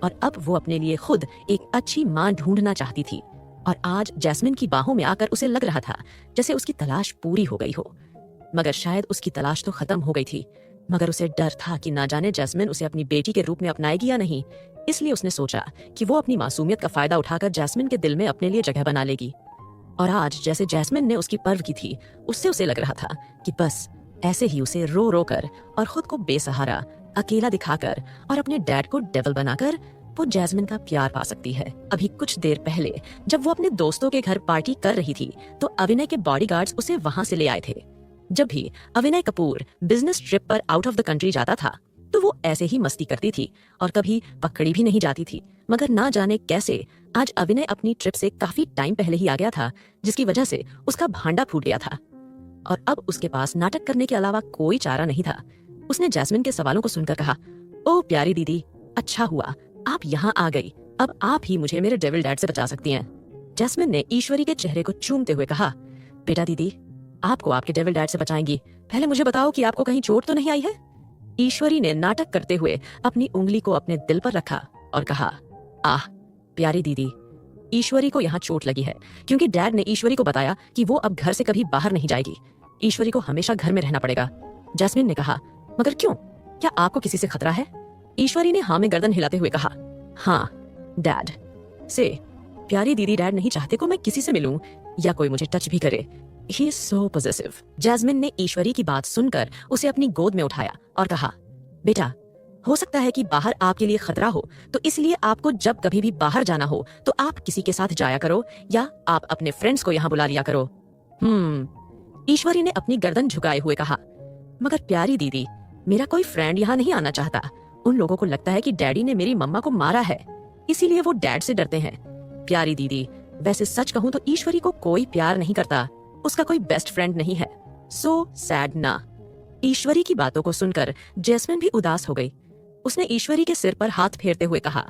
और अब वो अपने लिए खुद एक अच्छी माँ ढूंढना चाहती थी। और आज जैस्मिन की बाहों में आकर उसे लग रहा था जैसे उसकी तलाश पूरी हो गई हो। मगर शायद उसकी तलाश तो खत्म हो गई थी, मगर उसे डर था कि ना जाने जैस्मिन उसे अपनी बेटी के रूप में अपनाएगी या नहीं। इसलिए उसने सोचा कि वो अपनी मासूमियत का फायदा उठाकर जैस्मिन के दिल में अपने लिए जगह बना लेगी। और आज जैसे जैस्मिन ने उसकी पर्व की थी, उससे उसे लग रहा था कि बस ऐसे ही उसे रो रो कर और खुद को बेसहारा, अकेला दिखाकर और अपने डैड को डेविल बनाकर वो जैस्मिन का प्यार पा सकती है। अभी कुछ देर पहले जब वो अपने दोस्तों के घर पार्टी कर रही थी तो अभिनय के बॉडीगार्ड्स उसे वहां से ले आए थे। जब भी अभिनय कपूर बिजनेस ट्रिप पर आउट ऑफ द कंट्री जाता था तो वो ऐसे ही मस्ती करती थी और कभी पकड़ी भी नहीं जाती थी। मगर ना जाने कैसे आज अभिनय अपनी ट्रिप से काफी टाइम पहले ही आ गया था, जिसकी वजह से उसका भांडा फूट गया था और अब उसके पास नाटक करने के अलावा कोई चारा नहीं था। उसने जैस्मिन के सवालों को सुनकर कहा, ओह प्यारी दीदी, अच्छा हुआ आप यहाँ आ गई। अब आप ही मुझे मेरे डेविल डैड से बचा सकती हैं। जैस्मिन ने ईश्वरी के चेहरे को चूमते हुए कहा, बेटा दीदी, आपको आपके डेविल डैड से बचाएंगी, पहले मुझे बताओ कि आपको कहीं चोट तो नहीं आई है। ईश्वरी ने नाटक करते हुए अपनी उंगली को अपने दिल पर रखा और कहा, आह प्यारी दीदी, ईश्वरी को यहाँ चोट लगी है क्योंकि डैड ने ईश्वरी को बताया कि वो अब घर से कभी बाहर नहीं जाएगी। ईश्वरी को हमेशा घर में रहना पड़ेगा। जैस्मिन ने कहा, मगर क्यों, क्या आपको किसी से खतरा है? ईश्वरी ने हाँ में गर्दन हिलाते हुए कहा, हाँ डैड से। प्यारी दीदी, डैड नहीं चाहते को मैं किसी से मिलूं या कोई मुझे टच भी करे। He is so possessive। Jasmin ने ईश्वरी की बात सुनकर उसे अपनी गोद में उठाया और कहा, बेटा हो सकता है कि बाहर आपके लिए खतरा हो, तो इसलिए आपको जब कभी भी बाहर जाना हो तो आप किसी के साथ जाया करो या आप अपने फ्रेंड्स को यहाँ बुला लिया करो। ईश्वरी ने अपनी गर्दन झुकाए हुए कहा, मगर प्यारी दीदी, मेरा कोई फ्रेंड यहाँ नहीं आना चाहता। उन लोगों को लगता है कि डैडी ने मेरी मम्मा को मारा है, इसीलिए वो डैड से डरते हैं। प्यारी दीदी, वैसे सच कहूँ तो ईश्वरी को कोई प्यार नहीं करता, उसका कोई बेस्ट फ्रेंड नहीं है। सो सैड ना। ईश्वरी की बातों को सुनकर जैस्मिन भी उदास हो गई। उसने ईश्वरी के सिर पर हाथ फेरते हुए कहा,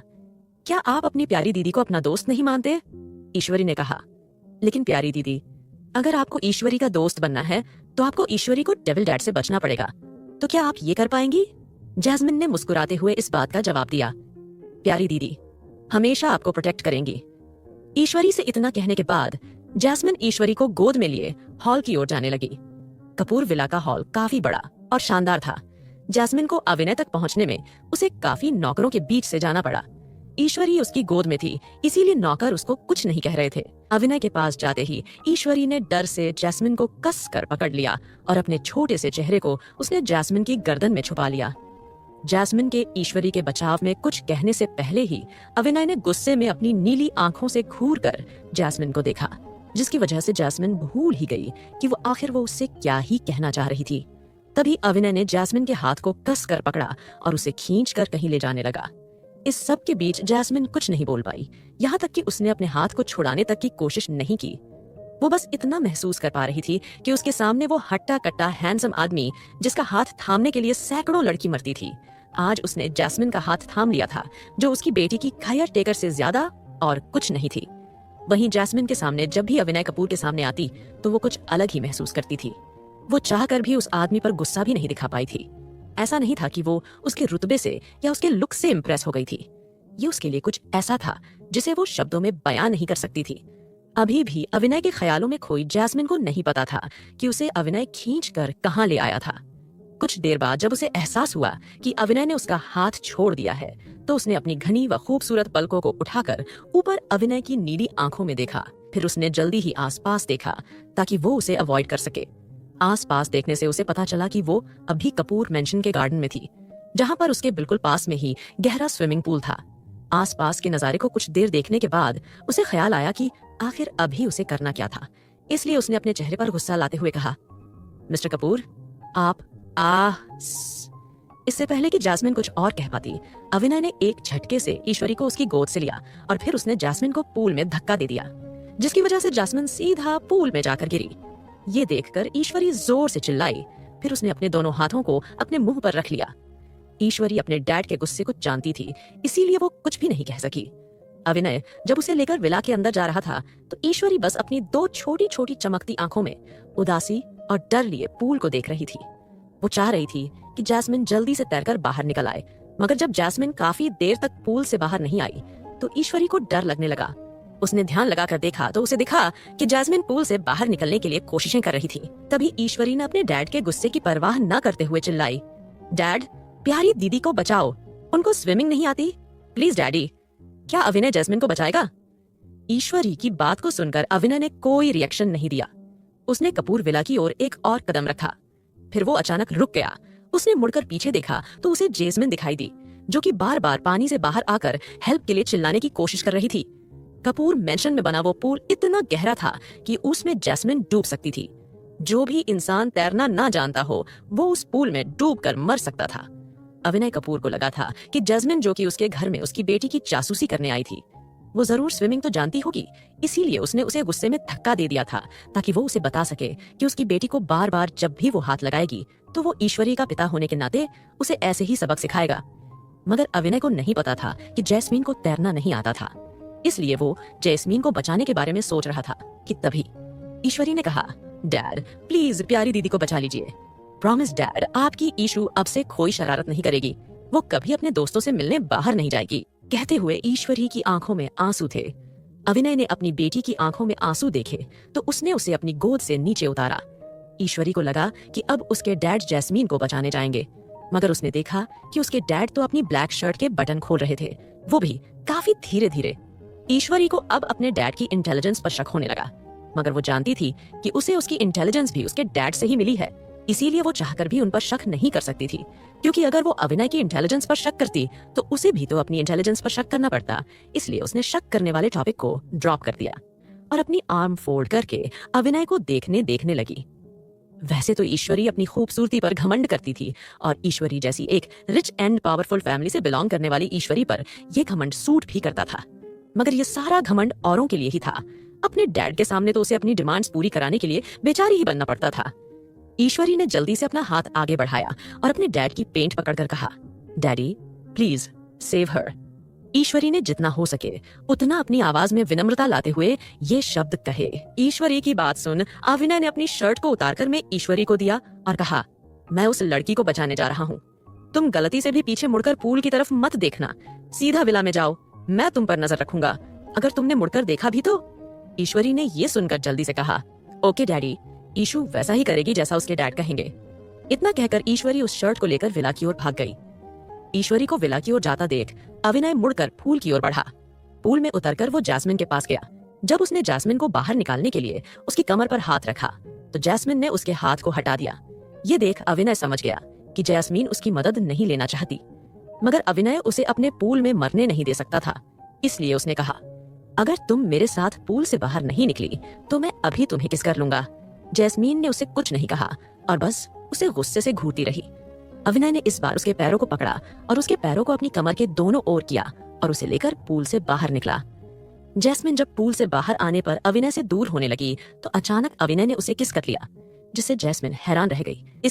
क्या आप अपनी प्यारी दीदी को अपना दोस्त नहीं मानते? ईश्वरी ने कहा, लेकिन प्यारी दीदी, अगर आपको ईश्वरी का दोस्त बनना है तो आपको ईश्वरी को डेविल डैड से बचना पड़ेगा। तो क्या आप ये कर पाएंगी? जैस्मिन ने मुस्कुराते हुए इस बात का जवाब दिया, प्यारी दीदी, हमेशा आपको प्रोटेक्ट करेंगी। ईश्वरी से इतना कहने के बाद जैस्मिन ईश्वरी को गोद में लिए हॉल की ओर जाने लगी। कपूर विला का हॉल काफी बड़ा और शानदार था। जैस्मिन को अभिनय तक पहुंचने में उसे काफी नौकरों के बीच से जाना पड़ा। ईश्वरी उसकी गोद में थी, इसीलिए नौकर उसको कुछ नहीं कह रहे थे। अभिनय के पास जाते ही ईश्वरी ने डर से जैस्मिन को कस कर पकड़ लिया और अपने छोटे से चेहरे को उसने जैस्मिन की गर्दन में छुपा लिया। जैस्मिन के ईश्वरी के बचाव में कुछ कहने से पहले ही अभिनय ने गुस्से में अपनी नीली आंखों से घूर कर जैस्मिन को देखा, जिसकी वजह से जैस्मिन भूल ही गई कि वो उससे क्या ही कहना चाह रही थी। तभी अभिनय ने जैस्मिन के हाथ को कस कर पकड़ा और उसे खींच कर कहीं ले जाने लगा। इस सब के बीच जैस्मिन कुछ नहीं बोल पाई, यहाँ तक कि उसने अपने हाथ को छुड़ाने तक की कोशिश नहीं की। वो बस इतना महसूस कर पा रही थी कि उसके सामने वो हट्टा कट्टा हैंडसम आदमी, जिसका हाथ थामने के लिए सैकड़ों लड़की मरती थी, आज उसने जैस्मिन का हाथ थाम लिया था, जो उसकी बेटी की खायर टेकर से ज्यादा और कुछ नहीं थी। वहीं जैस्मिन के सामने जब भी अभिनय कपूर के सामने आती तो वो कुछ अलग ही महसूस करती थी। वो चाहकर भी उस आदमी पर गुस्सा भी नहीं दिखा पाई थी। ऐसा नहीं था कि वो उसके रुतबे से या उसके लुक से इम्प्रेस हो गई थी। ये उसके लिए कुछ ऐसा था जिसे वो शब्दों में बयां नहीं कर सकती थी। अभी भी अभिनय के ख्यालों में खोई जैस्मिन को नहीं पता था कि उसे अभिनय खींच कर कहाँ ले आया था। कुछ देर बाद जब उसे एहसास हुआ कि अभिनय ने उसका हाथ छोड़ दिया है, तो उसने अपनी घनी व खूबसूरत पलकों को उठाकर ऊपर अभिनय की नीली आंखों में देखा। फिर उसने जल्दी ही आसपास देखा ताकि वो उसे अवॉइड कर सके। आसपास देखने से उसे पता चला कि वो अभी कपूर मेंशन के गार्डन में थी, जहाँ पर उसके बिल्कुल पास में ही गहरा स्विमिंग पूल था। आसपास के नजारे को कुछ देर देखने के बाद उसे ख्याल आया कि आखिर अभी उसे करना क्या था, इसलिए उसने अपने चेहरे पर गुस्सा लाते हुए कहा, मिस्टर कपूर, आप इससे पहले कि जैस्मिन कुछ और कह पाती, अभिनय ने एक झटके से ईश्वरी को उसकी गोद से लिया और फिर उसने जैस्मिन को पूल में धक्का दे दिया, जिसकी वजह से जैस्मिन सीधा पूल में जाकर गिरी। ये देखकर ईश्वरी जोर से चिल्लाई। फिर उसने अपने दोनों हाथों को अपने मुंह पर रख लिया। ईश्वरी अपने डैड के गुस्से को जानती थी, इसीलिए वो कुछ भी नहीं कह सकी। अभिनय जब उसे लेकर विला के अंदर जा रहा था तो ईश्वरी बस अपनी दो छोटी छोटी चमकती आंखों में उदासी और डर लिए पूल को देख रही थी। वो चाह रही थी कि जैस्मिन जल्दी से तैरकर बाहर निकल आए मगर जब जैस्मिन काफी देर तक पूल से बाहर नहीं आई तो ईश्वरी को डर लगने लगा। उसने ध्यान लगाकर देखा तो उसे दिखा कि जैस्मिन पूल से बाहर निकलने के लिए कोशिशें कर रही थी। तभी ईश्वरी ने अपने डैड के गुस्से की परवाह न करते हुए चिल्लाई, डैड, प्यारी दीदी को बचाओ, उनको स्विमिंग नहीं आती, प्लीज डैडी। क्या अविनय जैस्मिन को बचाएगा? ईश्वरी की बात को सुनकर अविनय ने कोई रिएक्शन नहीं दिया। उसने कपूर विला की ओर एक और कदम रखा, फिर वो अचानक रुक गया। उसने मुड़कर पीछे देखा तो उसे जैस्मिन दिखाई दी, जो कि बार बार पानी से बाहर आकर हेल्प के लिए चिल्लाने की कोशिश कर रही थी। कपूर मेंशन में बना वो पूल इतना गहरा था कि उसमें जैस्मिन डूब सकती थी। जो भी इंसान तैरना ना जानता हो वो उस पूल में डूबकर मर सकता था। अविनय कपूर को लगा था कि जैस्मिन, जो कि उसके घर में उसकी बेटी की जासूसी करने आई थी, वो जरूर स्विमिंग तो जानती होगी, इसीलिए उसने उसे गुस्से में धक्का दे दिया था ताकि वो उसे बता सके कि उसकी बेटी को बार बार जब भी वो हाथ लगाएगी तो वो ईश्वरी का पिता होने के नाते उसे ऐसे ही सबक सिखाएगा। मगर अविनय को नहीं पता था कि जैस्मीन को तैरना नहीं आता था, इसलिए वो जैस्मीन को बचाने के बारे में सोच रहा था कि तभी ईश्वरी ने कहा, डैड प्लीज प्यारी दीदी को बचा लीजिए। प्रॉमिस डैड, आपकी ईशू अब से कोई शरारत नहीं करेगी, वो कभी अपने दोस्तों से मिलने बाहर नहीं जाएगी। कहते हुए ईश्वरी की आंखों में आंसू थे। अविनय ने अपनी बेटी की आंखों में आंसू देखे तो उसने उसे अपनी गोद से नीचे उतारा। ईश्वरी को लगा कि अब उसके डैड जैस्मीन को बचाने जाएंगे, मगर उसने देखा कि उसके डैड तो अपनी ब्लैक शर्ट के बटन खोल रहे थे, वो भी काफी धीरे धीरे। ईश्वरी को अब अपने डैड की इंटेलिजेंस पर शक होने लगा, मगर वो जानती थी कि उसे उसकी इंटेलिजेंस भी उसके डैड से ही मिली है, इसीलिए वो चाहकर भी उन पर शक नहीं कर सकती थी, क्योंकि अगर वो अविनय की इंटेलिजेंस पर शक करती तो उसे भी तो अपनी इंटेलिजेंस पर शक करना पड़ता। इसलिए उसने शक करने वाले टॉपिक को ड्रॉप कर दिया और अपनी आर्म फोल्ड करके अविनय को देखने लगी। वैसे तो ईश्वरी अपनी खूबसूरती पर घमंड करती थी और ईश्वरी जैसी एक रिच एंड पावरफुल फैमिली से बिलोंग करने वाली ईश्वरी पर यह घमंड सूट भी करता था, मगर यह सारा घमंड औरों के लिए ही था। अपने डैड के सामने तो उसे अपनी डिमांड्स पूरी कराने के लिए बेचारी ही बनना पड़ता था। ईश्वरी ने जल्दी से अपना हाथ आगे बढ़ाया और अपने डैड की पेंट पकड़कर कहा, डैडी प्लीज सेव हर। ईश्वरी ने जितना हो सके उतना अपनी आवाज में विनम्रता लाते हुए ये शब्द कहे। ईश्वरी की बात सुन अविनय ने अपनी शर्ट को उतारकर में ईश्वरी को दिया और कहा, मैं उस लड़की को बचाने जा रहा हूँ, तुम गलती से भी पीछे मुड़कर पूल की तरफ मत देखना, सीधा विला में जाओ, मैं तुम पर नजर रखूंगा, अगर तुमने मुड़कर देखा भी तो। ईश्वरी ने ये सुनकर जल्दी से कहा, ओके डैडी, ईशु वैसा ही करेगी जैसा उसके डैड कहेंगे। इतना कहकर ईश्वरी उस शर्ट को लेकर विला की ओर भाग गई। ईश्वरी को विला की ओर जाता देख अविनय मुड़कर पूल की ओर बढ़ा। पूल में उतरकर वो जैस्मिन के पास गया। जब उसने जैस्मिन को बाहर निकालने के लिए उसकी कमर पर हाथ रखा तो जैस्मिन ने उसके हाथ को हटा दिया। ये देख अविनय समझ गया कि जैस्मिन उसकी मदद नहीं लेना चाहती, मगर अविनय उसे अपने पूल में मरने नहीं दे सकता था, इसलिए उसने कहा, अगर तुम मेरे साथ पूल से बाहर नहीं निकली तो मैं अभी तुम्हें किस कर लूंगा। जैस्मीन ने उसे कुछ नहीं कहा और बस उसे गुस्से से घूरती रही। अविनय ने इस बार उसके पैरों को पकड़ा और उसके पैरों को अपनी कमर के दोनों ओर किया और उसे लेकर पूल से बाहर निकला। जैस्मिन जब पूल से बाहर आने पर अविनय से दूर होने लगी तो अचानक अविनय ने उसे किस कर लिया, जिससे जैस्मिन हैरान रह गई। इसके